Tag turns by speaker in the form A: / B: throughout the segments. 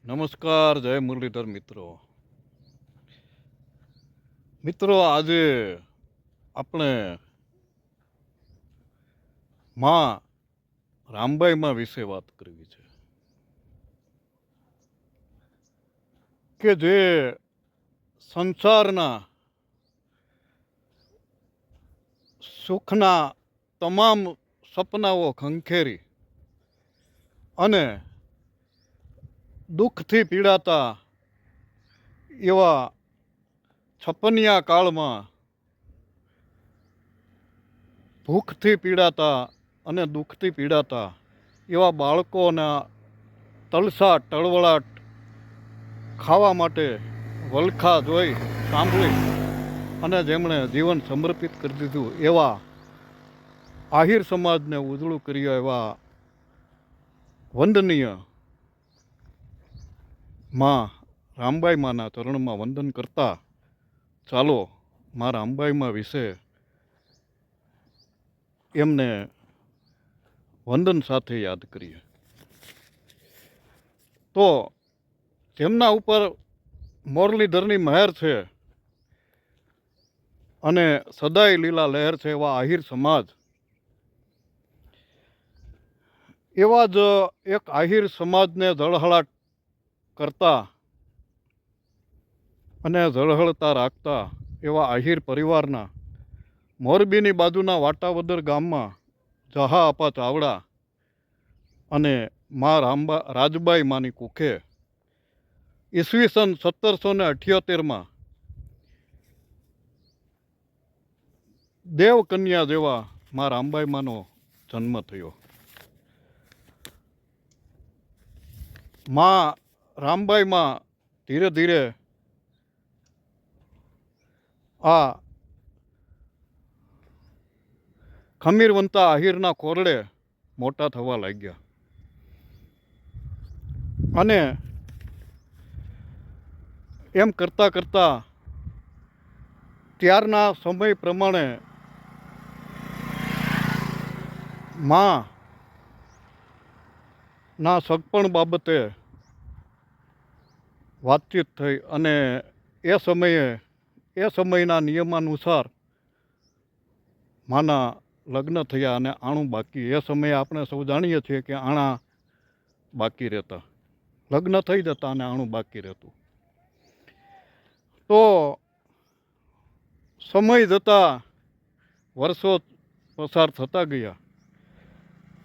A: નમસ્કાર, જય મુરલીધર મિત્રો આજે આપણે માં રામબાઈમાં વિશે વાત કરવી છે કે જે સંસારના સુખના તમામ સપનાઓ ખંખેરી અને દુઃખથી પીડાતા એવા છપનિયા કાળમાં ભૂખથી પીડાતા અને દુઃખથી પીડાતા એવા બાળકોના તલસાટ ટળવળાટ ખાવા માટે વલખા જોઈ સાંભળી અને જેમણે જીવન સમર્પિત કરી દીધું એવા આહિર સમાજને ઉજળું કર્યા એવા વંદનીય માં રામબાઈ માના ચરણમાં વંદન કરતા ચાલો માં રામબાઈમાં વિશે એમને વંદન સાથે યાદ કરીએ. તો જેમના ઉપર મોરલીધરની મહેર છે અને સદાય લીલા લહેર છે એવા આહિર સમાજ, એવા જ એક આહિર સમાજને ઝળહળાટ કરતા અને ઝળહળતા રાખતા એવા આહિર પરિવારના મોરબીની બાજુના વાટાવદર ગામમાં જહા આપા ચાવડા અને માં રાજબાઈ માની કુખે ઈસવીસન 1778માં દેવકન્યા જેવા માં રામબાઈ માનો જન્મ થયો. માં રામબાઈમાં ધીરે ધીરે આ ખમીરવંતા આહિરના ખોરડે મોટા થવા લાગ્યા અને એમ કરતાં કરતાં ત્યારના સમય પ્રમાણે માં ના સગપણ બાબતે વાતચીત થઈ અને એ સમયના નિયમાનુસાર માના લગ્ન થયા અને આણું બાકી. એ સમયે આપણે સૌ જાણીએ છીએ કે આણા બાકી રહેતા, લગ્ન થઈ જતા અને આણું બાકી રહેતું. તો સમય જતાં વર્ષો પસાર થતા ગયા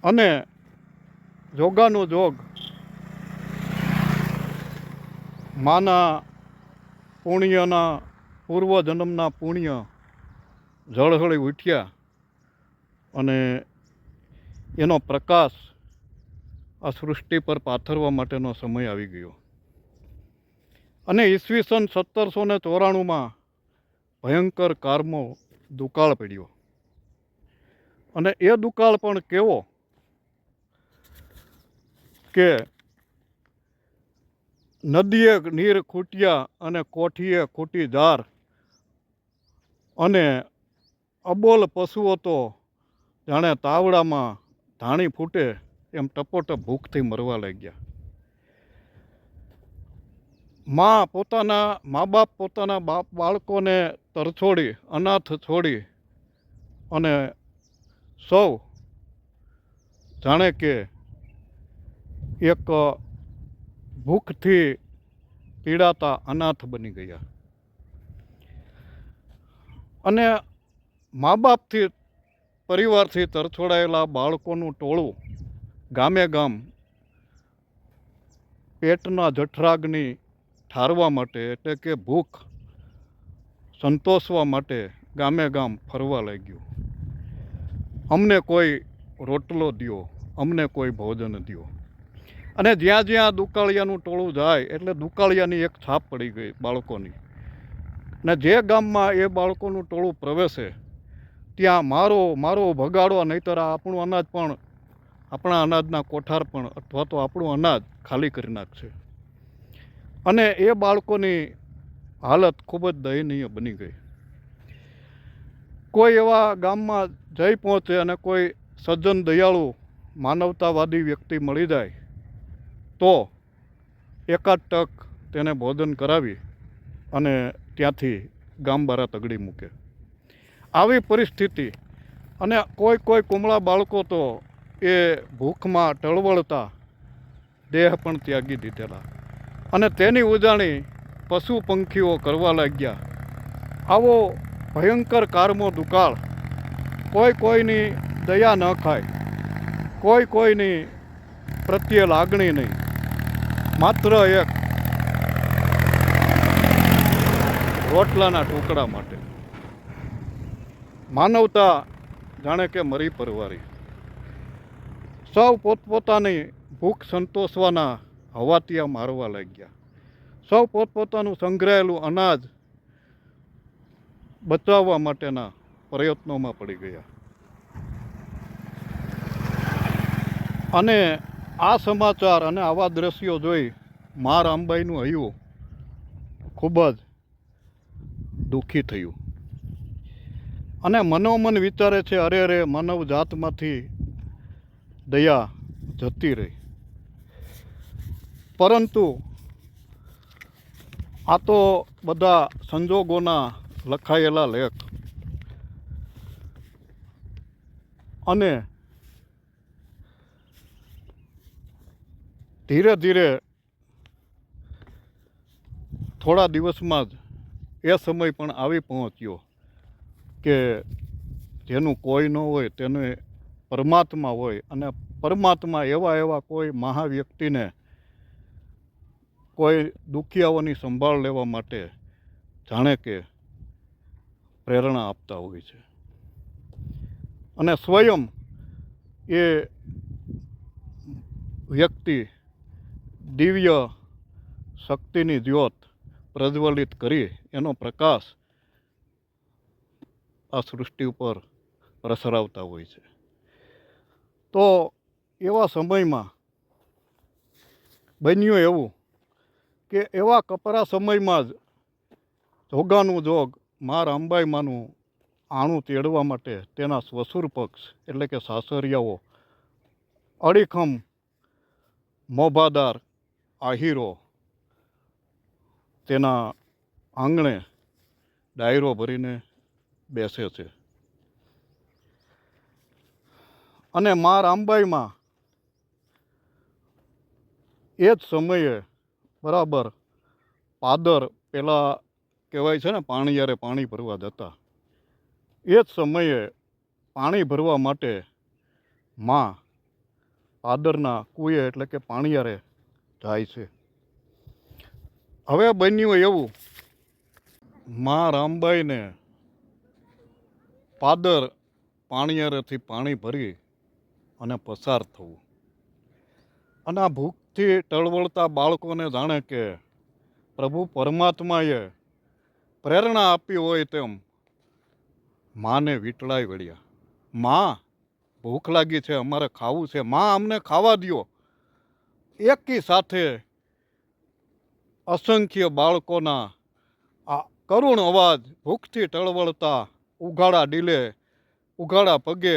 A: અને જોગાનો જોગ માના પુણ્યના પૂર્વજન્મના પુણ્ય ઝળહળી ઉઠ્યા અને એનો પ્રકાશ આ સૃષ્ટિ પર પાથરવા માટેનો સમય આવી ગયો અને ઈસવીસન 1794માં ભયંકર કારમો દુકાળ પડ્યો અને એ દુકાળ પણ કેવો કે નદીએ નીર ખૂટ્યા અને કોઠીએ ખૂટી જાર અને અબોલ પશુઓ તો જાણે તાવડામાં ધાણી ફૂટે એમ ટપોટપ ભૂખથી મરવા લાગ્યા. મા બાપ પોતાના બાળકોને તરછોડી અનાથ છોડી અને સૌ જાણે કે એક ભૂખથી પીડાતા અનાથ બની ગયા અને મા બાપથી પરિવારથી તરછોડાયેલા બાળકોનું ટોળું ગામે ગામ પેટના જઠરાગની ઠારવા માટે એટલે કે ભૂખ સંતોષવા માટે ગામે ગામ ફરવા લાગ્યું. અમને કોઈ રોટલો દ્યો, અમને કોઈ ભોજન દ્યો. અને જ્યાં જ્યાં દુકાળિયાનું ટોળું જાય એટલે દુકાળિયાની એક છાપ પડી ગઈ બાળકોની. ને જે ગામમાં એ બાળકોનું ટોળું પ્રવેશે ત્યાં મારો મારો ભગાડો, નહીંતર આપણું અનાજ પણ, આપણા અનાજના કોઠાર પણ અથવા તો આપણું અનાજ ખાલી કરી નાખશે. અને એ બાળકોની હાલત ખૂબ જ દયનીય બની ગઈ. કોઈ એવા ગામમાં જઈ પહોંચે અને કોઈ સજ્જન દયાળુ માનવતાવાદી વ્યક્તિ મળી જાય તો એકાદ ટક તેને ભોજન કરાવી અને ત્યાંથી ગામ બારા તગડી મૂકે. આવી પરિસ્થિતિ. અને કોઈ કુમળા બાળકો તો એ ભૂખમાં ટળવળતા દેહ પણ ત્યાગી દીધેલા. અને તેની ઉજાણી પશુ પંખીઓ કરવા લાગ્યા. આવો ભયંકર કારમો દુકાળ. કોઈની દયા ન ખાય, કોઈની પ્રત્યે લાગણી નહીં, માત્ર એક રોટલાના ટુકડા માટે. માનવતા જાણે કે મરી પરવારી. સૌ પોતપોતાની ભૂખ સંતોષવાના હવાતિયા મારવા લાગ્યા. સૌ પોતપોતાનું સંગ્રહાયેલું અનાજ બચાવવા માટેના પ્રયત્નોમાં પડી ગયા. અને આ સમાચાર અને આવા દ્રશ્યો જોઈ મા રામબાઈનું હૈયું ખૂબ જ દુઃખી થયું. અને મનોમન વિચારે છે, અરે માનવ જાતમાંથી દયા જતી રહી. પરંતુ આ તો બધા સંજોગોના લખાયેલા લેખ. અને ધીરે ધીરે થોડા દિવસમાં જ એ સમય પણ આવી પહોંચ્યો કે જેનું કોઈ ન હોય તેને પરમાત્મા હોય. અને પરમાત્મા એવા કોઈ મહાવ્યક્તિને કોઈ દુખિયાઓની સંભાળ લેવા માટે જાણે કે પ્રેરણા આપતા હોય છે. અને સ્વયં એ વ્યક્તિ દિવ્ય શક્તિની જ્યોત પ્રજ્વલિત કરી એનો પ્રકાશ આ સૃષ્ટિ ઉપર પ્રસરાવતા હોય છે. તો એવા સમયમાં બન્યું એવું કે એવા કપરા સમયમાં જ જોગાનું જોગ મા રામબાઈમાંનું આણું તેડવા માટે તેના સ્વસુર પક્ષ એટલે કે સાસરિયાઓ અડીખમ મોભાદાર આહીરો તેના આંગણે ડાયરો ભરીને બેસે છે. અને મા રામબાઈમાં એ જ સમયે બરાબર પાદર પેલા કહેવાય છે ને પાણીયારે પાણી ભરવા જતા, એ જ સમયે પાણી ભરવા માટે મા પાદરના કુએ એટલે કે પાણીયારે જાય છે. હવે બન્યું એવું, મા રામબાઈને પાદર પાણીયારેથી પાણી ભરી અને પસાર થવું. અને આ ભૂખથી ટળવળતા બાળકોને જાણે કે પ્રભુ પરમાત્માએ પ્રેરણા આપી હોય તેમ માને વીંટળાઈ વળ્યા. મા, ભૂખ લાગી છે, અમારે ખાવું છે, મા અમને ખાવા દ્યો. એકી સાથે અસંખ્ય બાળકોના આ કરુણ અવાજ, ભૂખથી ટળવળતા, ઉઘાડા ડીલે, ઉઘાડા પગે,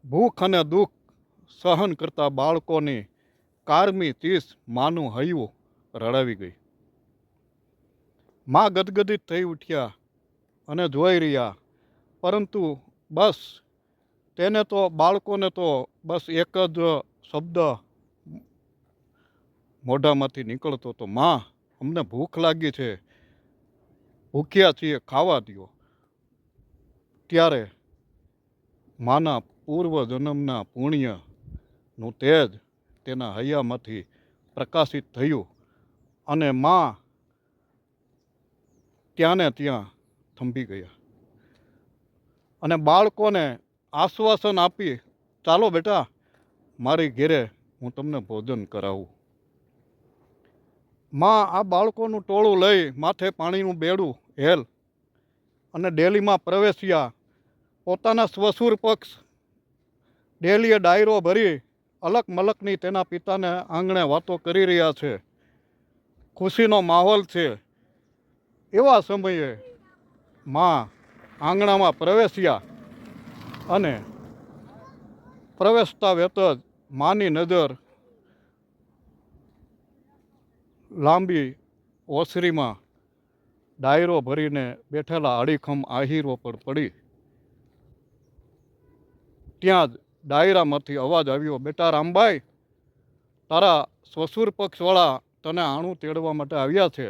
A: ભૂખ અને દુઃખ સહન કરતા બાળકોની કારમી ચીસ માનું હૈયું રડાવી ગઈ. મા ગદગદિત થઈ ઉઠ્યા અને જોઈ રહ્યા. પરંતુ બસ તેને તો, બાળકોને તો બસ એક જ શબ્દ મોઢામાંથી નીકળતો હતો, મા અમને ભૂખ લાગી છે, ભૂખ્યા છીએ, ખાવા દ્યો. ત્યારે માના પૂર્વ જન્મના પુણ્યનું તેજ તેના હૈયામાંથી પ્રકાશિત થયું. અને મા ત્યાંને ત્યાં થંભી ગયા. અને બાળકોને આશ્વાસન આપી, ચાલો બેટા મારી ઘેરે હું તમને ભોજન કરાવું. મા આ બાળકોનું ટોળું લઈ માથે પાણીનું બેડું હેલ અને ડેલીમાં પ્રવેશ્યા. પોતાના સ્વસુર પક્ષ ડેલીએ ડાયરો ભરી અલક મલકની તેના પિતાને આંગણે વાતો કરી રહ્યા છે. ખુશીનો માહોલ છે. એવા સમયે મા આંગણામાં પ્રવેશ્યા અને પ્રવેશતા વેત જ માની નજર લાંબી ઓસરીમાં ડાયરો ભરીને બેઠેલા અડીખમ આહીરો પર પડી. ત્યાં જ ડાયરામાંથી અવાજ આવ્યો, બેટા રામભાઈ, તારા સસુર પક્ષવાળા તને આણું તેડવા માટે આવ્યા છે.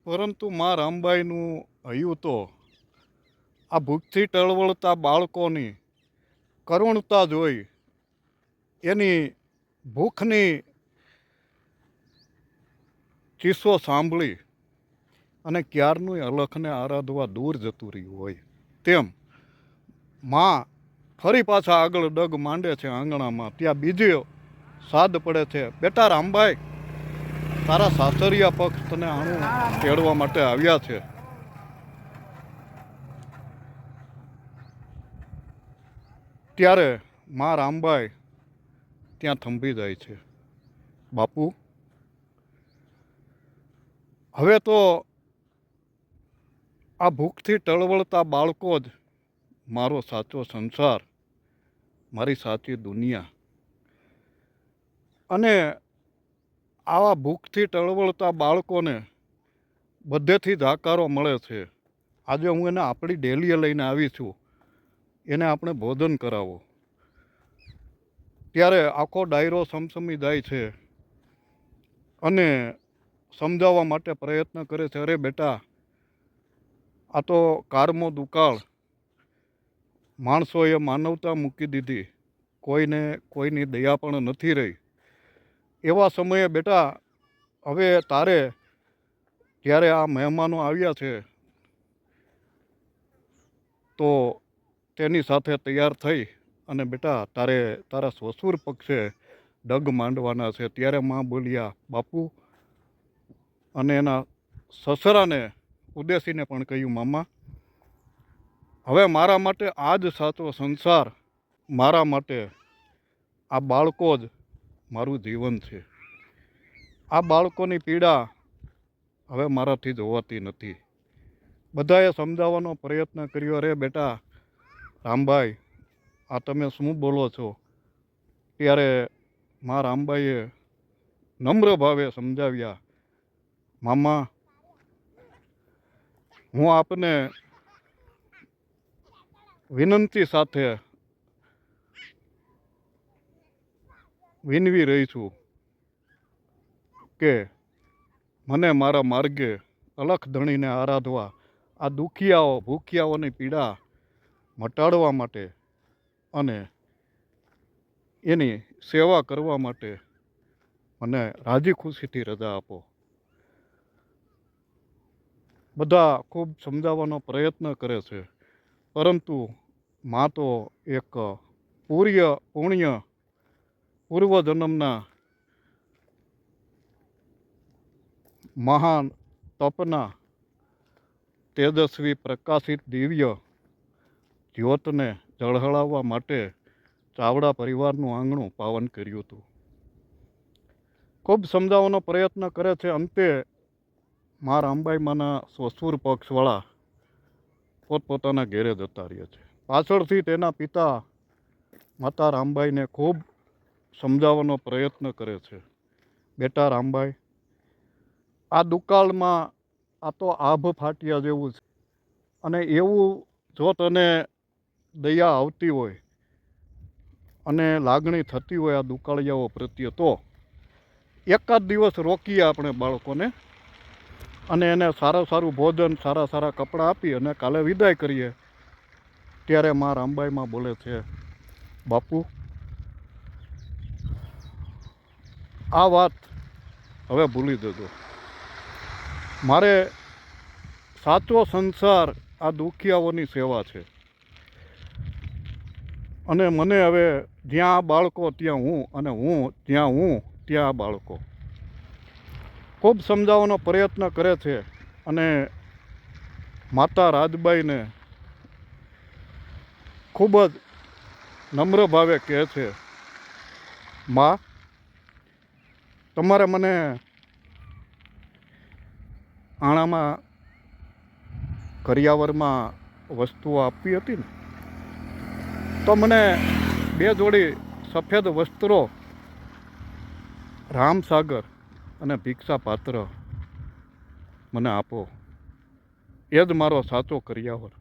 A: પરંતુ મા રામબાઈનું હૈયું તો આ ભૂખથી ટળવળતા બાળકોની કરુણતા જોઈ, એની ભૂખની ચીસો સાંભળી અને ક્યારનું અલખને આરાધવા દૂર જતું રહ્યું હોય તેમ માં ફરી પાછા આગળ ડગ માંડે છે આંગણામાં. ત્યાં બીજી સાદ પડે છે, બેટા રામભાઈ, તારા સાસરિયા પક્ષ તને આણું તેડવા માટે આવ્યા છે. ત્યારે મા રામબાઈ ત્યાં થંભી જાય છે. બાપુ, હવે તો આ ભૂખથી ટળવળતા બાળકો જ મારો સાચો સંસાર, મારી સાચી દુનિયા. અને આવા ભૂખથી ટળવળતા બાળકોને બધેથી જ આકારો મળે છે. આજે હું એને આપણી ડેલીએ લઈને આવી છું, એને આપણે ભોજન કરાવો. ત્યારે આખો ડાયરો સમસમી જાય છે અને સમજાવવા માટે પ્રયત્ન કરે છે, અરે બેટા, આ તો કારમો દુકાળ, માણસોએ માનવતા મૂકી દીધી, કોઈને કોઈની દયા પણ નથી રહી. એવા સમયે બેટા, હવે તારે જ્યારે આ મહેમાનો આવ્યા છે તો તેની સાથે તૈયાર થઈ અને બેટા તારે તારા સસુર પક્ષે ડગ માંડવાના છે. ત્યારે માં બોલ્યા, બાપુ, અને એના સસરાને ઉદ્દેશીને પણ કહ્યું, મામા, હવે મારા માટે આ જ સાચો સંસાર, મારા માટે આ બાળકો જ મારું જીવન છે. આ બાળકોની પીડા હવે મારાથી જોવાતી નથી. બધાએ સમજાવવાનો પ્રયત્ન કર્યો, અરે બેટા રામભાઈ, આ તમે શું બોલો છો? ત્યારે મા રામબાઈએ નમ્ર ભાવે સમજાવ્યા, મામા, હું આપને વિનંતી સાથે વિનવી રહી છું કે મને મારા માર્ગે અલખ ધણીને આરાધવા, આ દુખિયાઓ ભૂખિયાઓની પીડા મટાડવા માટે અને એની સેવા કરવા માટે મને રાજી ખુશીથી રજા આપો. બધા ખૂબ સમજાવવાનો પ્રયત્ન કરે છે, પરંતુ માં તો એક પુણ્ય પૂર્વજન્મના મહાન તપના તેજસ્વી પ્રકાશિત દિવ્ય જ્યોતને ઝળહળાવવા માટે ચાવડા પરિવારનું આંગણું પાવન કર્યું હતું. ખૂબ સમજાવવાનો પ્રયત્ન કરે છે. અંતે મા રામબાઈમાંના સસુર પક્ષવાળા પોતપોતાના ઘેરે જતા રહે છે. પાછળથી તેના પિતા માતા રામબાઈને ખૂબ સમજાવવાનો પ્રયત્ન કરે છે, બેટા રામબાઈ, આ દુકાળમાં આ તો આભ ફાટ્યા જેવું છે, અને એવું જો તને દયા આવતી હોય અને લાગણી થતી હોય આ દુકાળિયાઓ પ્રત્યે, તો એકાદ દિવસ રોકીએ આપણે બાળકોને અને એને સારું ભોજન, સારા કપડાં આપી અને કાલે વિદાય કરીએ. ત્યારે મા રામબાઈમાં બોલે છે, બાપુ, આ વાત હવે ભૂલી જજો. મારે સાચો સંસાર આ દુખિયાઓની સેવા છે, અને મને હવે જ્યાં આ બાળકો ત્યાં હું, અને હું જ્યાં હું ત્યાં આ બાળકો. ખૂબ સમજાવવાનો પ્રયત્ન કરે છે અને માતા રાજબાઈને ખૂબ જ નમ્ર ભાવે કહે છે, માં, તમારે મને આણામાં કરિયાવરમાં વસ્તુઓ આપવી હતી ને, તો મને 2 જોડી સફેદ વસ્ત્રો રામસાગર અને ભિક્ષા પાત્ર મને આપો, એ જ મારો સાચો કરિયાવર.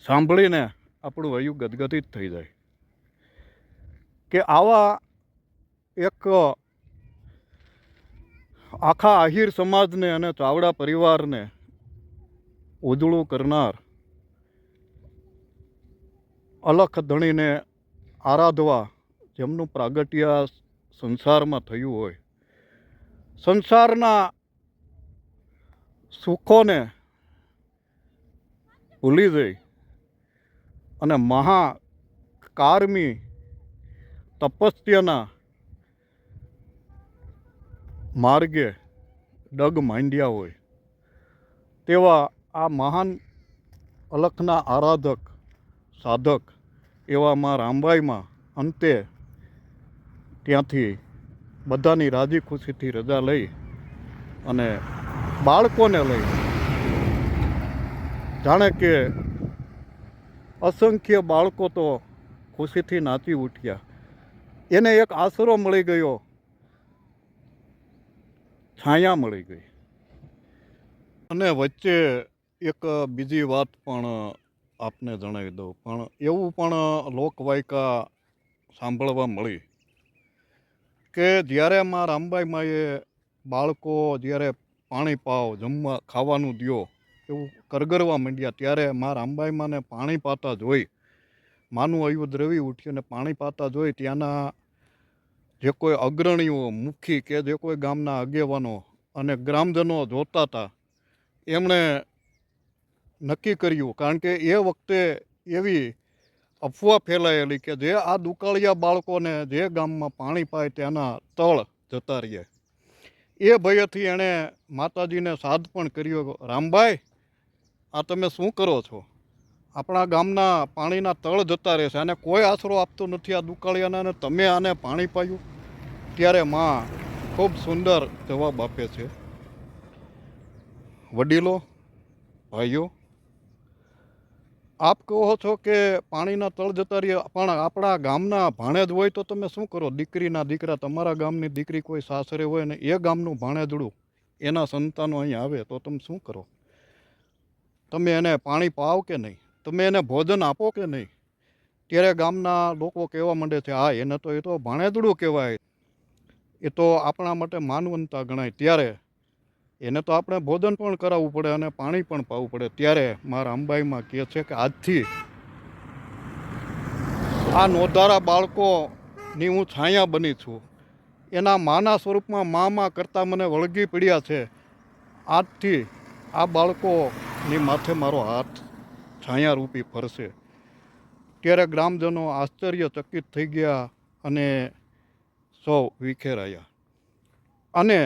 A: સાંભળીને આપણું વયું ગદગદિત થઈ જાય કે આવા એક આખા આહિર સમાજને અને ચાવડા પરિવારને ઉજળું કરનાર, અલખ ધણીને આરાધવા જેમનું પ્રાગટ્ય સંસારમાં થયું હોય, સંસારના સુખોને ભૂલી જઈ અને મહાકાર્મી તપસ્યાના માર્ગે ડગ માંડ્યા હોય તેવા આ મહાન અલખના આરાધક સાધક એવા માં રામબાઈમાં અંતે ત્યાંથી બધાની રાજી ખુશીથી રજા લઈ અને બાળકોને લઈ જાણે કે અસંખ્ય બાળકો તો ખુશીથી નાચી ઉઠ્યા. એને એક આશરો મળી ગયો, છાયા મળી ગઈ. અને વચ્ચે એક બીજી વાત પણ આપને જણાવી દઉં, પણ એવું પણ લોકવાયકા સાંભળવા મળી કે જ્યારે માં રામબાઈ માએ બાળકો જ્યારે પાણી પાવ, જમવા ખાવાનું દ્યો એવું કરગરવા માંડ્યા, ત્યારે માં રામબાઈ માને પાણી પાતા જોઈ માનું અયું દ્રવી ઉઠ્યું અને પાણી પાતા જોઈ ત્યાંના જે કોઈ અગ્રણીઓ, મુખી કે જે કોઈ ગામના આગેવાનો અને ગ્રામજનો જોતા હતા, એમણે નક્કી કર્યું, કારણ કે એ વખતે એવી અફવા ફેલાયેલી કે જે આ દુકાળિયા બાળકોને જે ગામમાં પાણી પાય ત્યાંના તળ જતા રહીએ. એ ભયથી એણે માતાજીને સાદ પણ કર્યો, રામભાઈ આ તમે શું કરો છો? આપણા ગામના પાણીના તળ જતા રહેશે, આને કોઈ આશરો આપતો નથી આ દુકાળિયાના, અને તમે આને પાણી પાયું. ત્યારે માં ખૂબ સુંદર જવાબ આપે છે, વડીલો, ભાઈઓ, આપ કહો છો કે પાણીના તળ જતા રહીએ, પણ આપણા ગામના ભાણેજ હોય તો તમે શું કરો? દીકરીના દીકરા, તમારા ગામની દીકરી કોઈ સાસરે હોય ને એ ગામનું ભાણેજડું એના સંતાનો અહીં આવે તો તમે શું કરો? તમે એને પાણી પાવ કે નહીં? તમે એને ભોજન આપો કે નહીં? ત્યારે ગામના લોકો કહેવા માંડે છે, હા એને તો એ તો ભાણેજડું કહેવાય, એ તો આપણા માટે માનવંતા ગણાય, ત્યારે એને તો આપણે ભોજન પણ કરાવવું પડે અને પાણી પણ પાવું પડે. ત્યારે મારા અંબાઈમાં કહે છે કે આજથી આ નોધારા બાળકોની હું છાયા બની છું, એના માના સ્વરૂપમાં મા કરતાં મને વળગી પડ્યા છે. આજથી આ બાળકોની માથે મારો હાથ છાયા રૂપી ફરશે. ત્યારે ગ્રામજનો આશ્ચર્યચકિત થઈ ગયા અને સૌ વિખેરાયા. અને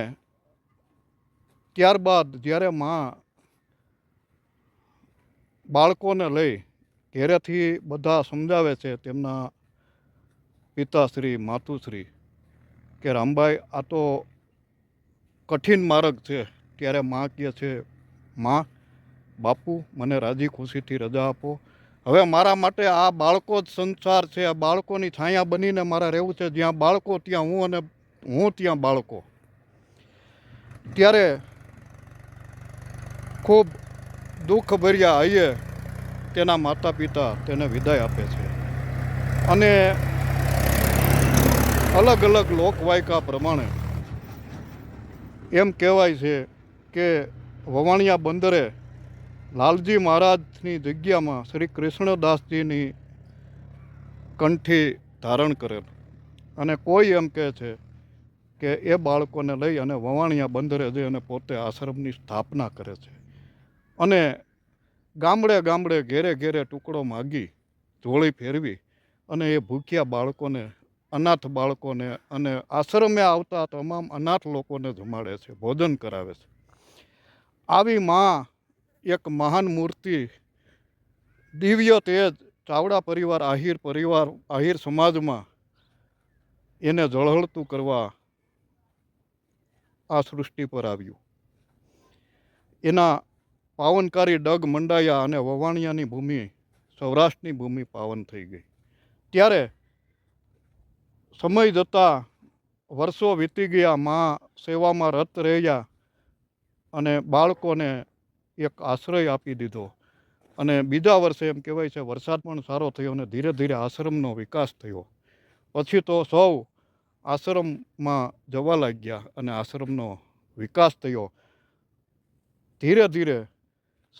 A: ત્યારબાદ જ્યારે માં બાળકોને લઈ ઘેરેથી બધા સમજાવે છે, તેમના પિતાશ્રી, માતુશ્રી, કે રામભાઈ આ તો કઠિન માર્ગ છે. ત્યારે માં કહે છે, માં બાપુ મને રાજી ખુશીથી રજા આપો, હવે મારા માટે આ બાળકો જ સંસાર છે, આ બાળકોની છાયા બનીને મારે રહેવું છે, જ્યાં બાળકો ત્યાં હું અને હું ત્યાં બાળકો. ત્યારે ખૂબ દુઃખભર્યા હૈયે તેના માતા પિતા તેને વિદાય આપે છે. અને અલગ અલગ લોકવાયકા પ્રમાણે એમ કહેવાય છે કે વવાણિયા બંદરે લાલજી મહારાજની જગ્યામાં શ્રી કૃષ્ણદાસજીની કંઠી ધારણ કરેલ. અને કોઈ એમ કહે છે કે એ બાળકોને લઈ અને વવાણિયા બંદરે જઈ અને પોતે આશ્રમની સ્થાપના કરે છે. અને ગામડે ગામડે ઘેરે ઘેરે ટુકડો માગી, ઝોળી ફેરવી અને એ ભૂખ્યા બાળકોને, અનાથ બાળકોને અને આશ્રમે આવતા તમામ અનાથ લોકોને જમાડે છે, ભોજન કરાવે છે. આવી માં એક મહાન મૂર્તિ, દિવ્ય તેજ, ચાવડા પરિવાર, આહિર સમાજમાં એને ઝળહળતું કરવા આ સૃષ્ટિ પર આવ્યું. એના પાવનકારી ડગ મંડાયા અને વવાણિયાની ભૂમિ, સૌરાષ્ટ્રની ભૂમિ પાવન થઈ ગઈ. ત્યારે સમય જતાં વર્ષો વીતી ગયા, મા સેવામાં રત રહ્યા અને બાળકોને એક આશ્રય આપી દીધો. અને બીજા વર્ષે એમ કહેવાય છે વરસાદ પણ સારો થયો અને ધીરે ધીરે આશ્રમનો વિકાસ થયો. પછી તો સૌ આશ્રમમાં જવા લાગ્યા અને આશ્રમનો વિકાસ થયો. ધીરે ધીરે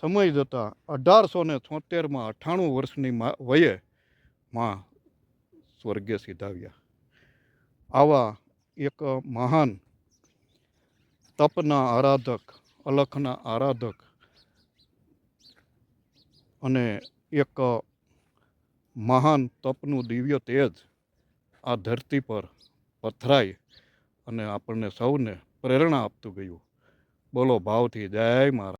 A: સમય જતાં 1876માં 98 વર્ષની વયે માં સ્વર્ગે સિધાવ્યા. આવા એક મહાન તપના આરાધક, અલખના આરાધક અને એક મહાન તપનું દિવ્ય તેજ આ ધરતી પર પથરાય અને આપણને સૌને પ્રેરણા આપતું ગયું. બોલો ભાવથી જય મહારાજ.